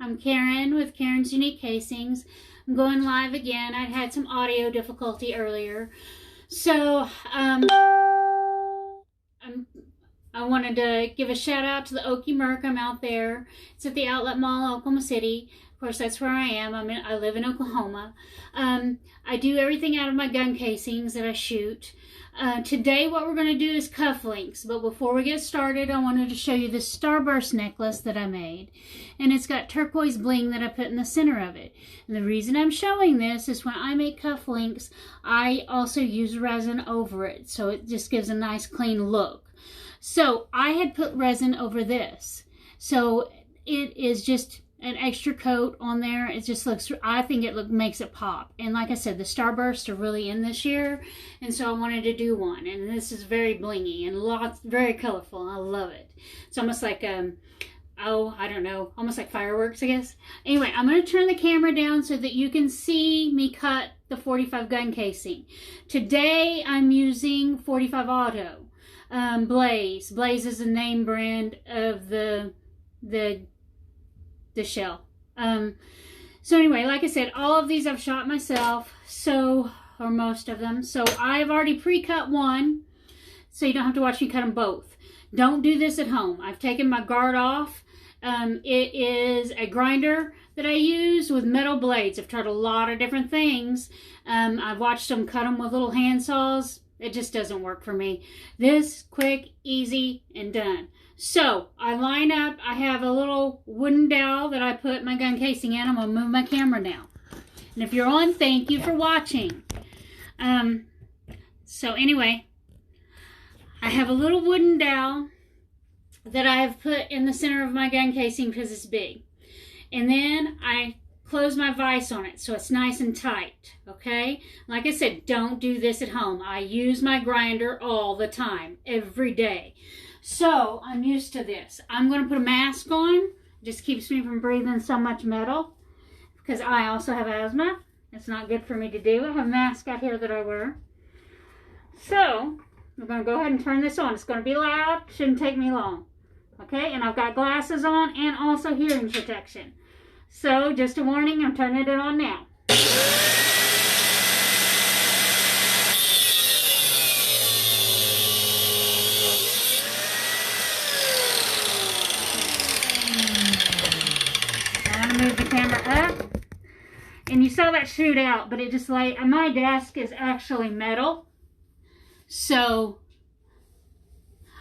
I'm Karen with Karen's Unique Casings. I'm going live again. I had some audio difficulty earlier. So, I wanted to give a shout out to the Okie Merc. I'm out there. It's at the Outlet Mall, Oklahoma City. Of course, that's where I am. I live in Oklahoma. I do everything out of my gun casings that I shoot. Today what we're going to do is cufflinks, but before we get started, I wanted to show you this Starburst necklace that I made, and it's got turquoise bling that I put in the center of it. And the reason I'm showing this is when I make cufflinks, I also use resin over it, so it just gives a nice clean look. So I had put resin over this, so it is just an extra coat on there. It just looks, I think it makes it pop. And like I said, the Starbursts are really in this year, and so I wanted to do one. And this is very blingy and very colorful. I love it. It's almost like I don't know, almost like fireworks, I guess. Anyway, I'm going to turn the camera down so that you can see me cut the 45 gun casing. Today I'm using 45 Auto. Blaze. Blaze is the name brand of the shell. So anyway, like I said, all of these I've shot myself, or most of them. So I've already pre-cut one, so you don't have to watch me cut them both. Don't do this at home. I've taken my guard off. It is a grinder that I use with metal blades. I've tried a lot of different things. I've watched them cut them with little hand saws. It just doesn't work for me. This, quick, easy, and done. So, I line up, I have a little wooden dowel that I put my gun casing in. I'm going to move my camera now. And if you're on, thank you for watching. So anyway, I have a little wooden dowel that I have put in the center of my gun casing because it's big. And then I close my vise on it so it's nice and tight, okay? Like I said, don't do this at home. I use my grinder all the time, every day. So, I'm used to this. I'm going to put a mask on. It just keeps me from breathing so much metal because I also have asthma. It's not good for me to do. I have a mask out here that I wear. So, I'm going to go ahead and turn this on. It's going to be loud. Shouldn't take me long. Okay? And I've got glasses on and also hearing protection. So, just a warning, I'm turning it on now. Move the camera up, and you saw that shoot out, but it just like, my desk is actually metal, so,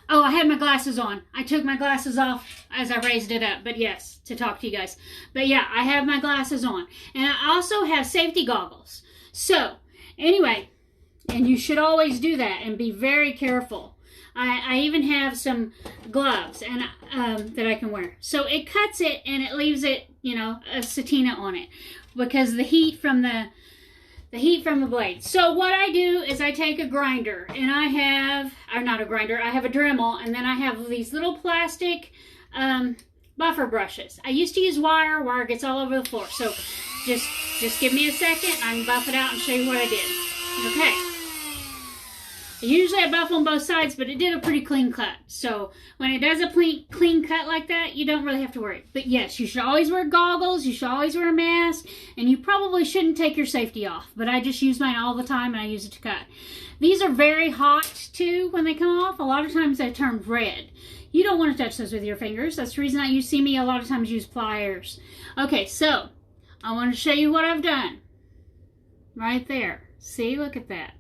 oh, I had my glasses on. I took my glasses off as I raised it up, but yes, to talk to you guys. But yeah, I have my glasses on, and I also have safety goggles. So, anyway, and you should always do that and be very careful. I even have some gloves and that I can wear. So it cuts it and it leaves it, you know, a satina on it because the heat from the blade. So what I do is I take a grinder and I have, or not a grinder, I have a Dremel, and then I have these little plastic buffer brushes. I used to use wire. Wire gets all over the floor. So just give me a second. I can buff it out and show you what I did. Okay. Usually I buff on both sides, but it did a pretty clean cut. So when it does a clean cut like that, you don't really have to worry. But yes, you should always wear goggles. You should always wear a mask. And you probably shouldn't take your safety off. But I just use mine all the time, and I use it to cut. These are very hot, too, when they come off. A lot of times they turn red. You don't want to touch those with your fingers. That's the reason you see me a lot of times use pliers. Okay, so I want to show you what I've done. Right there. See, look at that.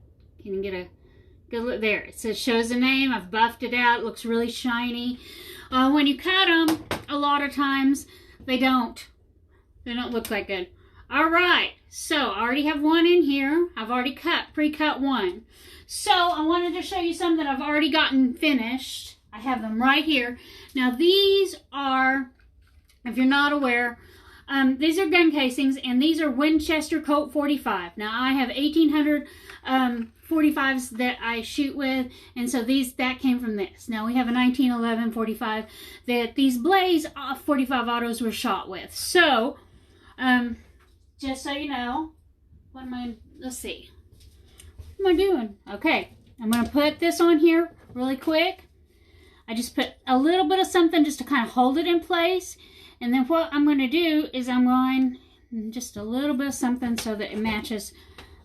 Can you get a good look there? It says shows the name. I've buffed it out. It looks really shiny. When you cut them, a lot of times they don't look that good. All right, so I already have one in here. I've already pre-cut one. So I wanted to show you some that I've already gotten finished. I have them right here. Now these are, if you're not aware, these are gun casings, and these are Winchester Colt 45. Now I have 1800 45s that I shoot with, and so that came from this. Now we have a 1911 45 that these Blaze 45 autos were shot with. So, just so you know, let's see. What am I doing? Okay, I'm going to put this on here really quick. I just put a little bit of something just to kind of hold it in place. And then what I'm going to do is I'm going just a little bit of something so that it matches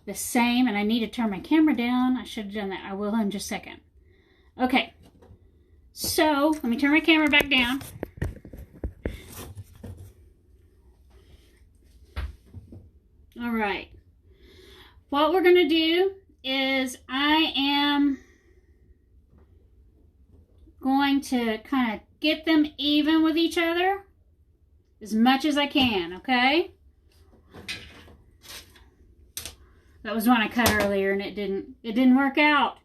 the same. And I need to turn my camera down. I should have done that. I will in just a second. Okay. So let me turn my camera back down. All right. What we're going to do is I am going to kind of get them even with each other as much as I can, okay? That was one I cut earlier and it didn't work out.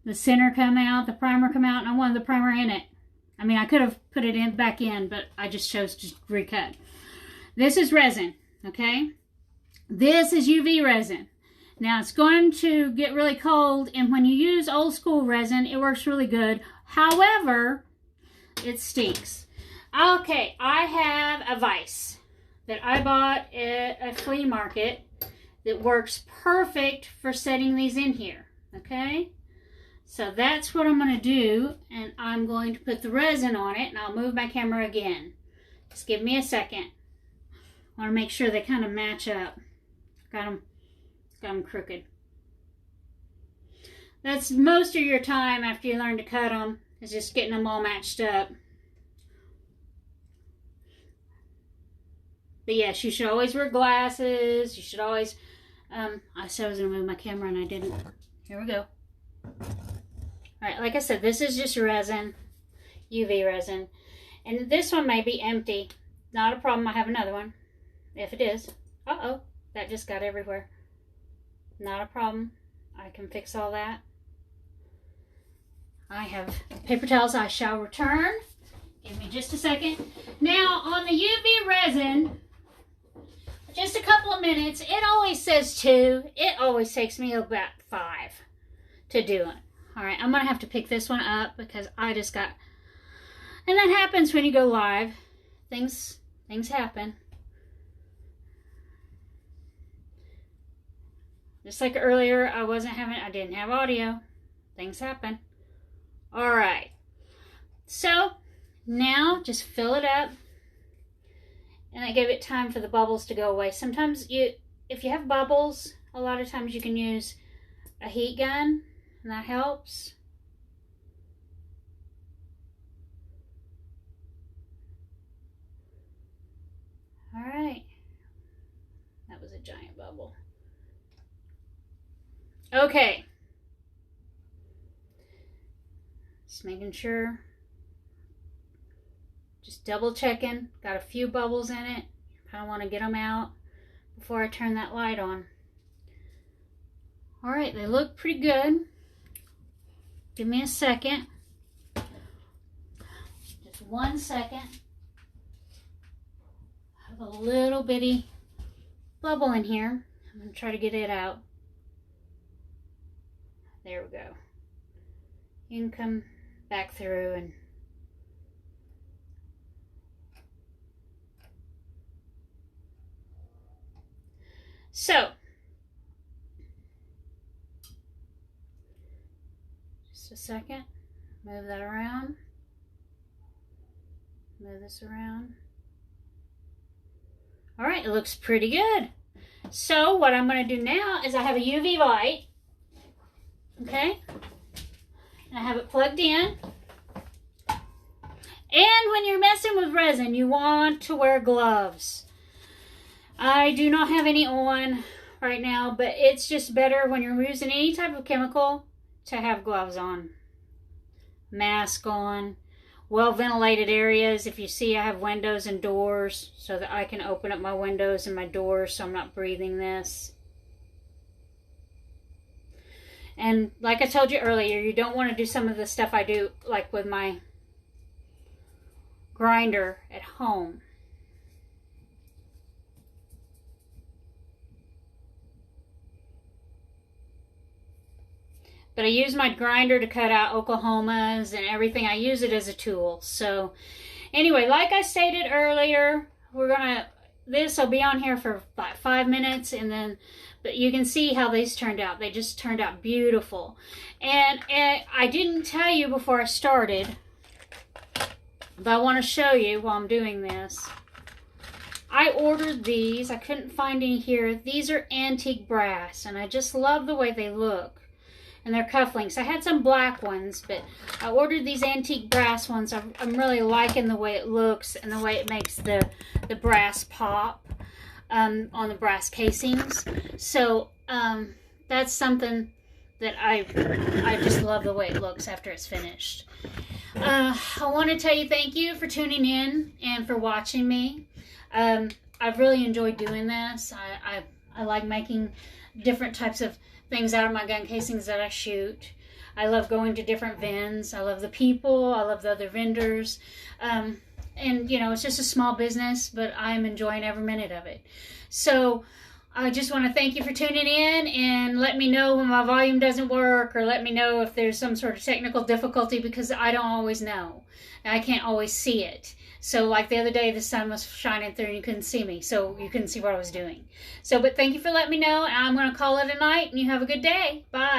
The center come out, the primer come out, and I wanted the primer in it. I mean, I could have put it back in, but I just chose to recut. This is resin, okay? This is UV resin. Now, it's going to get really cold, and when you use old school resin, it works really good. However, it stinks. Okay, I have a vise that I bought at a flea market that works perfect for setting these in here, okay? So that's what I'm going to do, and I'm going to put the resin on it, and I'll move my camera again. Just give me a second. I want to make sure they kind of match up. Got them crooked. That's most of your time after you learn to cut them, is just getting them all matched up. But yes, you should always wear glasses. You should always, I said I was going to move my camera and I didn't. Here we go. Alright, like I said, this is just resin, UV resin. And this one may be empty. Not a problem, I have another one. If it is. Uh-oh, that just got everywhere. Not a problem. I can fix all that. I have paper towels I shall return. Give me just a second. Now, on the UV resin, just a couple of minutes. It always says 2. It always takes me about 5 to do it. Alright, I'm going to have to pick this one up because I just got... And that happens when you go live. Things happen. Just like earlier, I didn't have audio. Things happen. Alright. So, now just fill it up. And I gave it time for the bubbles to go away. Sometimes if you have bubbles, a lot of times you can use a heat gun. And that helps. Alright. That was a giant bubble. Okay. Just making sure. Just double checking. Got a few bubbles in it. Kind of want to get them out before I turn that light on. Alright, they look pretty good. Give me a second. Just 1 second. I have a little bitty bubble in here. I'm going to try to get it out. There we go. You can come back through and so just a second. Move that around. Move this around. All right, it looks pretty good. So what I'm going to do now is I have a UV light. Okay, and I have it plugged in. And when you're messing with resin, you want to wear gloves. I do not have any on right now, but it's just better when you're using any type of chemical to have gloves on. Mask on. Well ventilated areas. If you see, I have windows and doors so that I can open up my windows and my doors so I'm not breathing this. And like I told you earlier, you don't want to do some of the stuff I do, like with my grinder at home. But I use my grinder to cut out Oklahomas and everything. I use it as a tool. So anyway, like I stated earlier, this will be on here for about 5 minutes, and then, but you can see how these turned out. They just turned out beautiful. And I didn't tell you before I started, But I want to show you while I'm doing this. I ordered these. I couldn't find any here. These are antique brass, and I just love the way they look. And they're cufflinks. I had some black ones, but I ordered these antique brass ones. I'm really liking the way it looks and the way it makes the brass pop on the brass casings. So that's something that I just love the way it looks after it's finished. I want to tell you thank you for tuning in and for watching me. I've really enjoyed doing this. I like making different types of things out of my gun casings that I shoot. I love going to different vends. I love the people. I love the other vendors. And, you know, it's just a small business, but I'm enjoying every minute of it. So I just want to thank you for tuning in, and let me know when my volume doesn't work, or let me know if there's some sort of technical difficulty, because I don't always know. I can't always see it. So like the other day, the sun was shining through and you couldn't see me, so you couldn't see what I was doing. So, but thank you for letting me know, and I'm going to call it a night, and you have a good day. Bye.